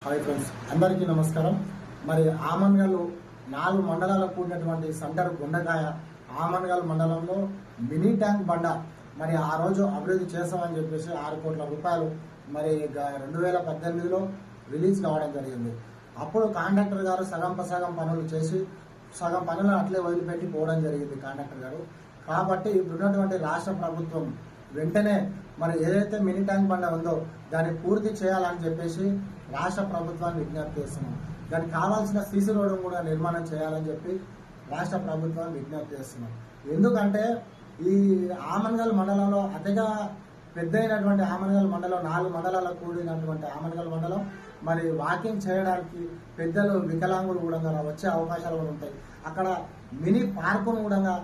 Hi friends, అందరికీ నమస్కారం. మరి ఆమన్గల్ 4 మండలాలకు కూడినటువంటి సెంటర్ గుండకాయ ఆమన్గల్ మండలంలో మినీ ట్యాంక్ బండ మరి ఆ రోజు అభివృద్ధి చేస్తామని చెప్పేసి 6 కోట్ల రూపాయలు మరి 2018లో రిలీజ్ కావడం జరిగింది. అప్పుడు కాంట్రాక్టర్ గారు సగం పనులు చేసి సగం పనులను అట్లే వదిలిపెట్టి పోవడం జరిగింది కాంట్రాక్టర్ గారు. కాబట్టి ఇప్పుడున్నటువంటి రాష్ట్ర ప్రభుత్వం వెంటనే మరి ఏదైతే మినీ ట్యాంక్ బండ ఉందో దాన్ని పూర్తి చేయాలని చెప్పేసి రాష్ట్ర ప్రభుత్వాన్ని విజ్ఞప్తి చేస్తున్నాం. దానికి కావాల్సిన సీసీ రోడ్డు కూడా నిర్మాణం చేయాలని చెప్పి రాష్ట్ర ప్రభుత్వాన్ని విజ్ఞప్తి చేస్తున్నాం. ఎందుకంటే ఈ ఆమన్గల్ మండలంలో అతిగా పెద్ద అయినటువంటి ఆమన్గల్ మండలం 4 మండలాలకు కూడినటువంటి ఆమన్గల్ మండలం మరి వాకింగ్ చేయడానికి పెద్దలు వికలాంగులు కూడా వచ్చే అవకాశాలు కూడా ఉంటాయి. అక్కడ మినీ పార్కును కూడా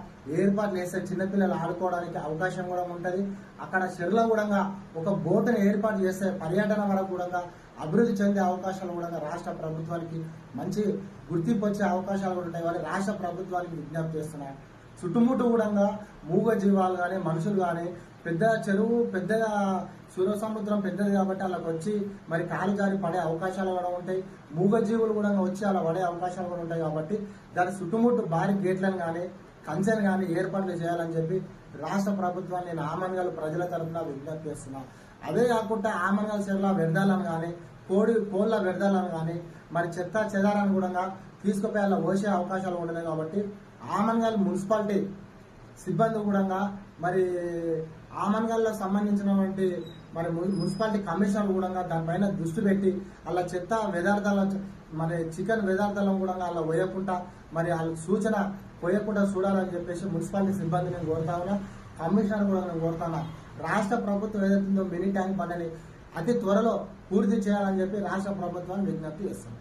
ఏర్పాటు చేస్తే చిన్నపిల్లలు ఆడుకోవడానికి అవకాశం కూడా ఉంటుంది. అక్కడ చెరువులో కూడా ఒక బోటును ఏర్పాటు చేస్తే పర్యటన వరకు కూడా అభివృద్ధి చెందే అవకాశాలు కూడా రాష్ట్ర ప్రభుత్వానికి మంచి గుర్తింపు వచ్చే అవకాశాలు కూడా ఉంటాయి. వాళ్ళు రాష్ట్ర ప్రభుత్వానికి విజ్ఞప్తి చేస్తున్నారు. చుట్టుముట్టు కూడా మూగ జీవాలు కానీ మనుషులు కానీ పెద్ద చెరువు పెద్దగా సూర్య సముద్రం పెద్దది కాబట్టి వాళ్ళకి వచ్చి మరి కాలు జారి పడే అవకాశాలు కూడా ఉంటాయి. మూగ జీవులు కూడా వచ్చి అలా పడే అవకాశాలు కూడా ఉంటాయి. కాబట్టి దాని చుట్టుముట్టు భారీ గేట్లను కానీ కంచెలు కానీ ఏర్పాట్లు చేయాలని చెప్పి రాష్ట్ర ప్రభుత్వాన్ని నేను ఆమన్గల్ ప్రజల తరఫున విజ్ఞప్తి చేస్తున్నాను. అదే కాకుండా ఆమన్గల్ చెరువుల వ్యర్థాలను కానీ కోళ్ళ వ్యర్థాలను కానీ మరి చెత్త చెదారాన్ని కూడా తీసుకుపోయి అలా పోసే అవకాశాలు ఉన్నాయి. కాబట్టి ఆమన్గల్ మున్సిపాలిటీ సిబ్బంది కూడా మరి ఆమన్గల్లో సంబంధించినటువంటి మరి మున్సిపాలిటీ కమిషనర్ కూడా దానిపైన దృష్టి పెట్టి అలా చెత్త వ్యర్థాల మరి చికెన్ వ్యర్థాలను కూడా అలా పోయకుండా మరి వాళ్ళ సూచన పోయకుండా చూడాలని చెప్పేసి మున్సిపాలిటీ సిబ్బంది నేను కోరుతా ఉన్నా. కమిషనర్ కూడా నేను కోరుతాను. రాష్ట్ర ప్రభుత్వం ఏదైతుందో మినీ ట్యాంక్ బండని అతి త్వరలో పూర్తి చేయాలని చెప్పి రాష్ట్ర ప్రభుత్వాన్ని విజ్ఞప్తి చేస్తాను.